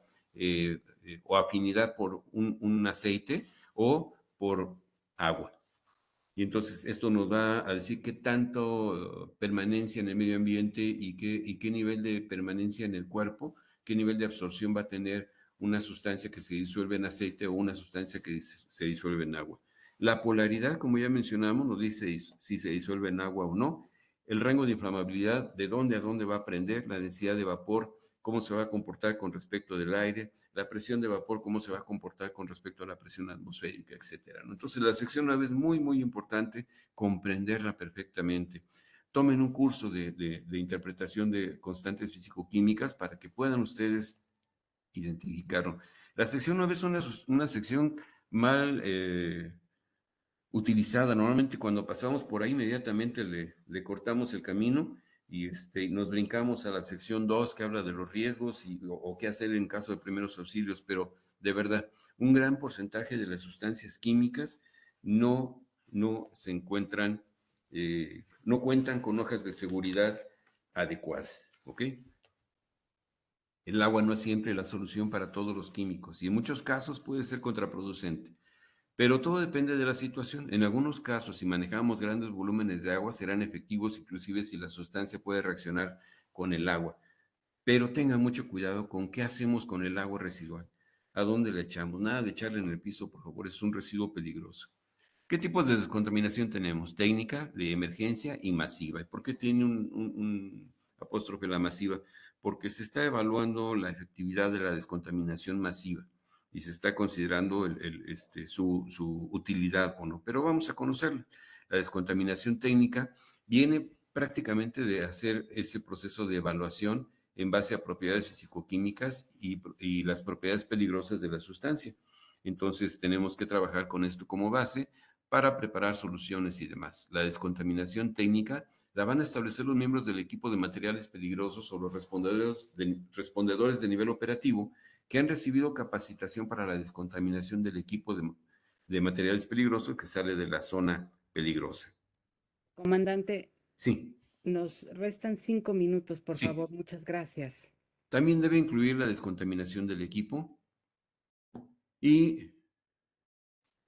o afinidad por un aceite o por agua. Y entonces esto nos va a decir qué tanto permanencia en el medio ambiente y qué nivel de permanencia en el cuerpo, qué nivel de absorción va a tener una sustancia que se disuelve en aceite o una sustancia que se disuelve en agua. La polaridad, como ya mencionamos, nos dice si se disuelve en agua o no. El rango de inflamabilidad, de dónde a dónde va a prender, la densidad de vapor, cómo se va a comportar con respecto del aire, la presión de vapor, cómo se va a comportar con respecto a la presión atmosférica, etcétera, ¿no? Entonces, la sección 9 es muy, muy importante comprenderla perfectamente. Tomen un curso de interpretación de constantes físico-químicas para que puedan ustedes identificarlo. La sección 9 es una sección mal utilizada. Normalmente cuando pasamos por ahí inmediatamente le cortamos el camino y nos brincamos a la sección 2 que habla de los riesgos o qué hacer en caso de primeros auxilios, pero de verdad, un gran porcentaje de las sustancias químicas no se encuentran, no cuentan con hojas de seguridad adecuadas, ¿ok? El agua no es siempre la solución para todos los químicos y en muchos casos puede ser contraproducente. Pero todo depende de la situación. En algunos casos, si manejamos grandes volúmenes de agua, serán efectivos inclusive si la sustancia puede reaccionar con el agua. Pero tenga mucho cuidado con qué hacemos con el agua residual. ¿A dónde le echamos? Nada de echarle en el piso, por favor, es un residuo peligroso. ¿Qué tipos de descontaminación tenemos? Técnica, de emergencia y masiva. ¿Y por qué tiene un apóstrofe la masiva? Porque se está evaluando la efectividad de la descontaminación masiva y se está considerando su utilidad o no. Pero vamos a conocerla. La descontaminación técnica viene prácticamente de hacer ese proceso de evaluación en base a propiedades fisicoquímicas y las propiedades peligrosas de la sustancia. Entonces tenemos que trabajar con esto como base para preparar soluciones y demás. La descontaminación técnica la van a establecer los miembros del equipo de materiales peligrosos o los respondedores de nivel operativo que han recibido capacitación para la descontaminación del equipo de materiales peligrosos que sale de la zona peligrosa. Comandante, Sí, nos restan 5 minutos, por sí. favor. Muchas gracias. También debe incluir la descontaminación del equipo y,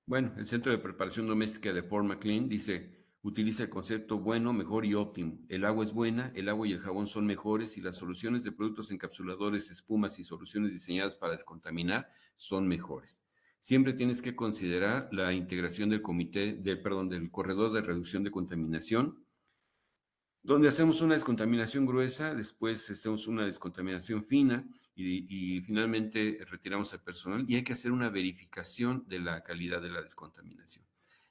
bueno, el Centro de Preparación Doméstica de Fort McLean dice, utiliza el concepto bueno, mejor y óptimo. El agua es buena, el agua y el jabón son mejores y las soluciones de productos encapsuladores, espumas y soluciones diseñadas para descontaminar son mejores. Siempre tienes que considerar la integración del del corredor de reducción de contaminación, donde hacemos una descontaminación gruesa, después hacemos una descontaminación fina y finalmente retiramos al personal y hay que hacer una verificación de la calidad de la descontaminación.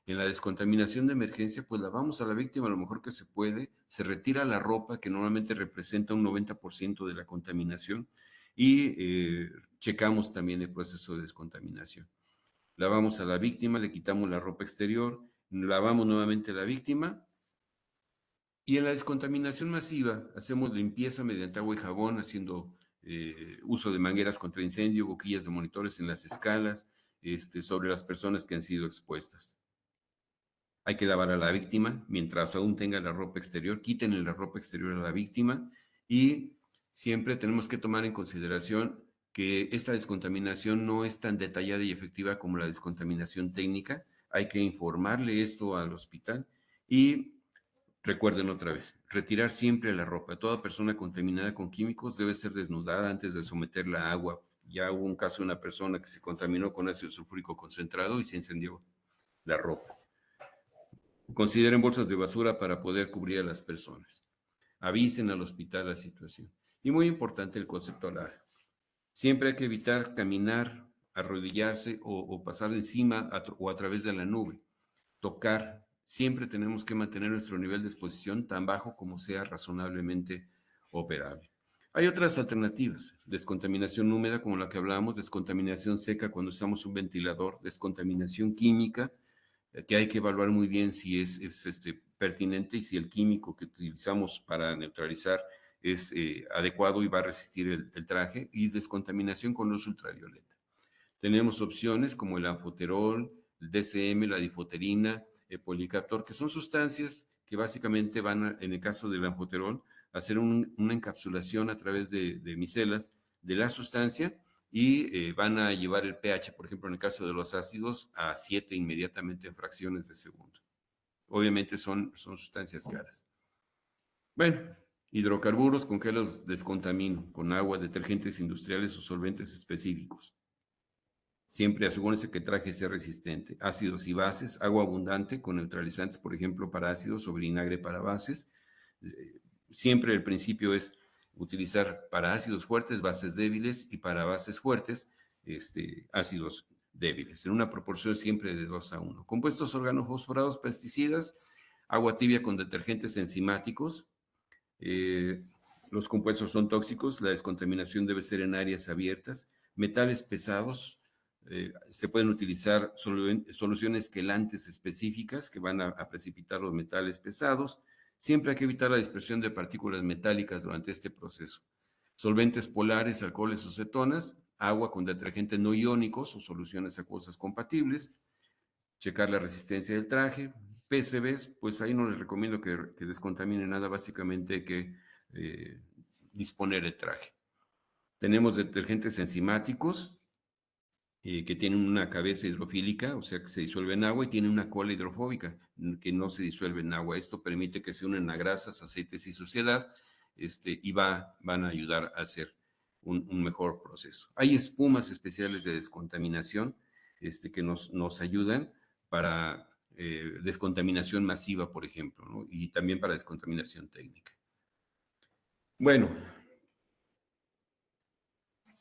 En la descontaminación de emergencia, pues lavamos a la víctima lo mejor que se puede, se retira la ropa que normalmente representa un 90% de la contaminación y checamos también el proceso de descontaminación. Lavamos a la víctima, le quitamos la ropa exterior, lavamos nuevamente a la víctima y en la descontaminación masiva hacemos limpieza mediante agua y jabón, haciendo uso de mangueras contra incendio, boquillas de monitores en las escalas, sobre las personas que han sido expuestas. Hay que lavar a la víctima mientras aún tenga la ropa exterior, quítenle la ropa exterior a la víctima y siempre tenemos que tomar en consideración que esta descontaminación no es tan detallada y efectiva como la descontaminación técnica. Hay que informarle esto al hospital y recuerden otra vez, retirar siempre la ropa. Toda persona contaminada con químicos debe ser desnudada antes de someterla a agua. Ya hubo un caso de una persona que se contaminó con ácido sulfúrico concentrado y se incendió la ropa. Consideren bolsas de basura para poder cubrir a las personas. Avisen al hospital la situación. Y muy importante el concepto oral. Siempre hay que evitar caminar, arrodillarse o pasar encima o a través de la nube. Tocar. Siempre tenemos que mantener nuestro nivel de exposición tan bajo como sea razonablemente operable. Hay otras alternativas, descontaminación húmeda como la que hablamos, descontaminación seca cuando usamos un ventilador, descontaminación química, que hay que evaluar muy bien si es pertinente y si el químico que utilizamos para neutralizar es adecuado y va a resistir el traje, y descontaminación con luz ultravioleta. Tenemos opciones como el anfoterol, el DCM, la difoterina, el policator, que son sustancias que básicamente van, en el caso del anfoterol, a hacer una encapsulación a través de micelas de la sustancia y van a llevar el pH, por ejemplo, en el caso de los ácidos, a 7 inmediatamente en fracciones de segundo. Obviamente son sustancias caras. Bueno, hidrocarburos con que los descontamino, con agua, detergentes industriales o solventes específicos. Siempre asegúrense que el traje sea resistente. Ácidos y bases, agua abundante con neutralizantes, por ejemplo, para ácidos o vinagre para bases. Siempre el principio es utilizar para ácidos fuertes bases débiles y para bases fuertes ácidos débiles, en una proporción siempre de 2:1. Compuestos organofosforados, pesticidas, agua tibia con detergentes enzimáticos. Eh, los compuestos son tóxicos, la descontaminación debe ser en áreas abiertas. Metales pesados, se pueden utilizar soluciones quelantes específicas que van a precipitar los metales pesados. Siempre hay que evitar la dispersión de partículas metálicas durante este proceso. Solventes polares, alcoholes o cetonas, agua con detergentes no iónicos o soluciones acuosas compatibles, checar la resistencia del traje. PCBs, pues ahí no les recomiendo que descontaminen nada, básicamente hay que disponer el traje. Tenemos detergentes enzimáticos, que tienen una cabeza hidrofílica, o sea que se disuelve en agua, y tienen una cola hidrofóbica, que no se disuelve en agua. Esto permite que se unen a grasas, aceites y suciedad, y van a ayudar a hacer un mejor proceso. Hay espumas especiales de descontaminación que nos ayudan para descontaminación masiva, por ejemplo, ¿no? Y también para descontaminación técnica. Bueno,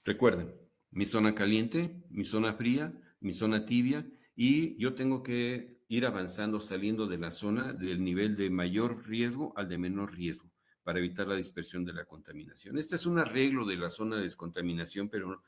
recuerden, mi zona caliente, mi zona fría, mi zona tibia, y yo tengo que ir avanzando, saliendo de la zona del nivel de mayor riesgo al de menor riesgo para evitar la dispersión de la contaminación. Este es un arreglo de la zona de descontaminación, pero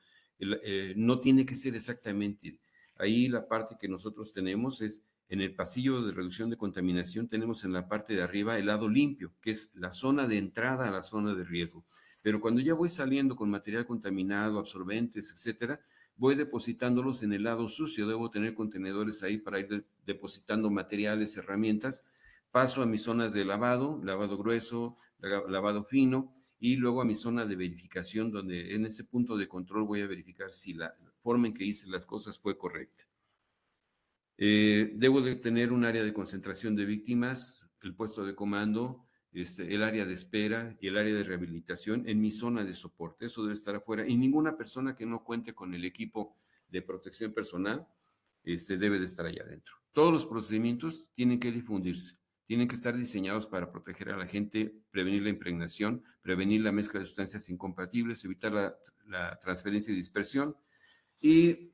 no tiene que ser exactamente. Ahí la parte que nosotros tenemos es en el pasillo de reducción de contaminación, tenemos en la parte de arriba el lado limpio, que es la zona de entrada a la zona de riesgo. Pero cuando ya voy saliendo con material contaminado, absorbentes, etcétera, voy depositándolos en el lado sucio. Debo tener contenedores ahí para ir depositando materiales, herramientas, paso a mis zonas de lavado, lavado grueso, lavado fino, y luego a mi zona de verificación, donde en ese punto de control voy a verificar si la forma en que hice las cosas fue correcta. Debo de tener un área de concentración de víctimas, el puesto de comando, el área de espera y el área de rehabilitación en mi zona de soporte. Eso debe estar afuera. Y ninguna persona que no cuente con el equipo de protección personal debe de estar allá adentro. Todos los procedimientos tienen que difundirse. Tienen que estar diseñados para proteger a la gente, prevenir la impregnación, prevenir la mezcla de sustancias incompatibles, evitar la transferencia y dispersión. Y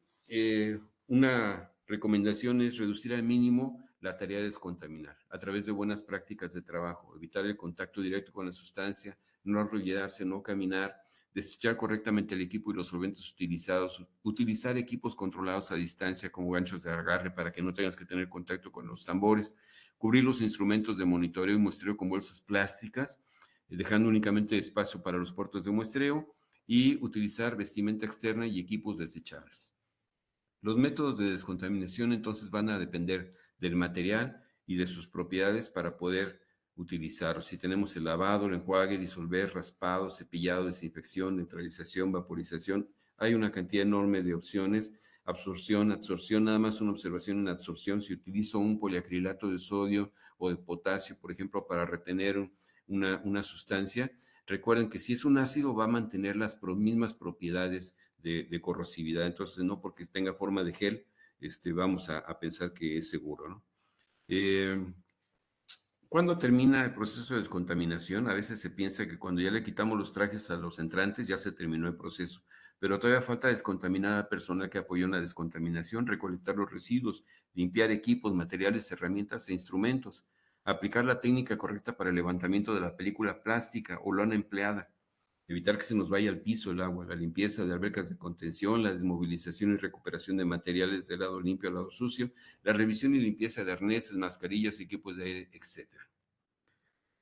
una recomendación es reducir al mínimo la tarea de descontaminar a través de buenas prácticas de trabajo, evitar el contacto directo con la sustancia, no arrollarse, no caminar, desechar correctamente el equipo y los solventes utilizados, utilizar equipos controlados a distancia como ganchos de agarre para que no tengas que tener contacto con los tambores, cubrir los instrumentos de monitoreo y muestreo con bolsas plásticas, dejando únicamente espacio para los puertos de muestreo, y utilizar vestimenta externa y equipos desechables. Los métodos de descontaminación entonces van a depender del material y de sus propiedades para poder utilizarlo. Si tenemos el lavado, el enjuague, disolver, raspado, cepillado, desinfección, neutralización, vaporización, hay una cantidad enorme de opciones. Absorción, adsorción, nada más una observación en absorción. Si utilizo un poliacrilato de sodio o de potasio, por ejemplo, para retener una sustancia, recuerden que si es un ácido va a mantener las mismas propiedades de corrosividad. Entonces, no porque tenga forma de gel, vamos a pensar que es seguro, ¿no? ¿Cuándo termina el proceso de descontaminación? A veces se piensa que cuando ya le quitamos los trajes a los entrantes ya se terminó el proceso, pero todavía falta descontaminar al personal que apoyó en la descontaminación, recolectar los residuos, limpiar equipos, materiales, herramientas e instrumentos, aplicar la técnica correcta para el levantamiento de la película plástica o lona empleada, evitar que se nos vaya al piso el agua, la limpieza de albercas de contención, la desmovilización y recuperación de materiales del lado limpio al lado sucio, la revisión y limpieza de arneses, mascarillas, equipos de aire, etc.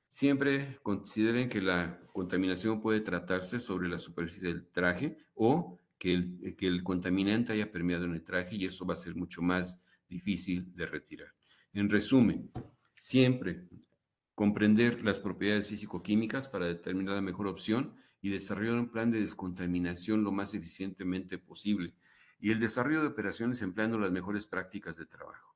Siempre consideren que la contaminación puede tratarse sobre la superficie del traje o que el contaminante haya permeado en el traje, y eso va a ser mucho más difícil de retirar. En resumen, siempre comprender las propiedades físico-químicas para determinar la mejor opción y desarrollar un plan de descontaminación lo más eficientemente posible, y el desarrollo de operaciones empleando las mejores prácticas de trabajo.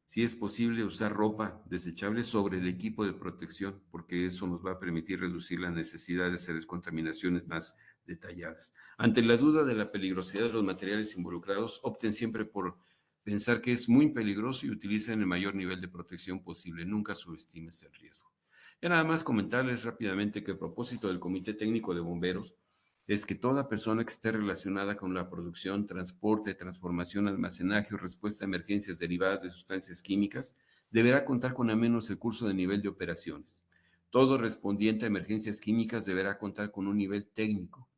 Si es posible, usar ropa desechable sobre el equipo de protección, porque eso nos va a permitir reducir la necesidad de hacer descontaminaciones más detalladas. Ante la duda de la peligrosidad de los materiales involucrados, opten siempre por pensar que es muy peligroso y utilicen el mayor nivel de protección posible. Nunca subestimes el riesgo. Y nada más comentarles rápidamente que el propósito del Comité Técnico de Bomberos es que toda persona que esté relacionada con la producción, transporte, transformación, almacenaje o respuesta a emergencias derivadas de sustancias químicas deberá contar con al menos el curso de nivel de operaciones. Todo respondiente a emergencias químicas deberá contar con un nivel técnico.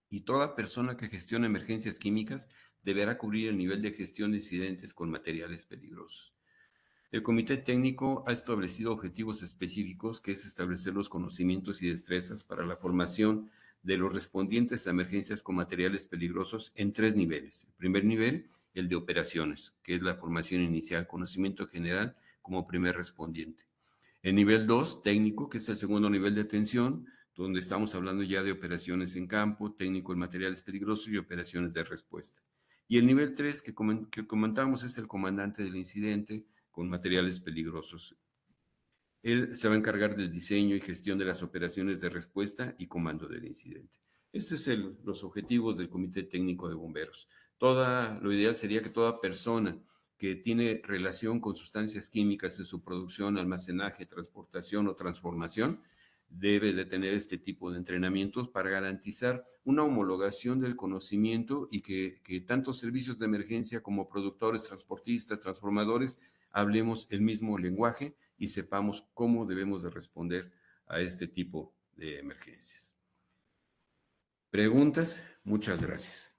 Y toda persona que gestione emergencias químicas deberá cubrir el nivel de gestión de incidentes con materiales peligrosos. El Comité Técnico ha establecido objetivos específicos, que es establecer los conocimientos y destrezas para la formación de los respondientes a emergencias con materiales peligrosos en 3 niveles. El primer nivel, el de operaciones, que es la formación inicial, conocimiento general como primer respondiente. El nivel 2, técnico, que es el segundo nivel de atención, donde estamos hablando ya de operaciones en campo, técnico en materiales peligrosos y operaciones de respuesta. Y el nivel 3 que comentamos es el comandante del incidente con materiales peligrosos. Él se va a encargar del diseño y gestión de las operaciones de respuesta y comando del incidente. Estos son los objetivos del Comité Técnico de Bomberos. Lo ideal sería que toda persona que tiene relación con sustancias químicas en su producción, almacenaje, transportación o transformación, debe de tener este tipo de entrenamientos para garantizar una homologación del conocimiento y que tanto servicios de emergencia como productores, transportistas, transformadores, hablemos el mismo lenguaje y sepamos cómo debemos de responder a este tipo de emergencias. ¿Preguntas? Muchas gracias.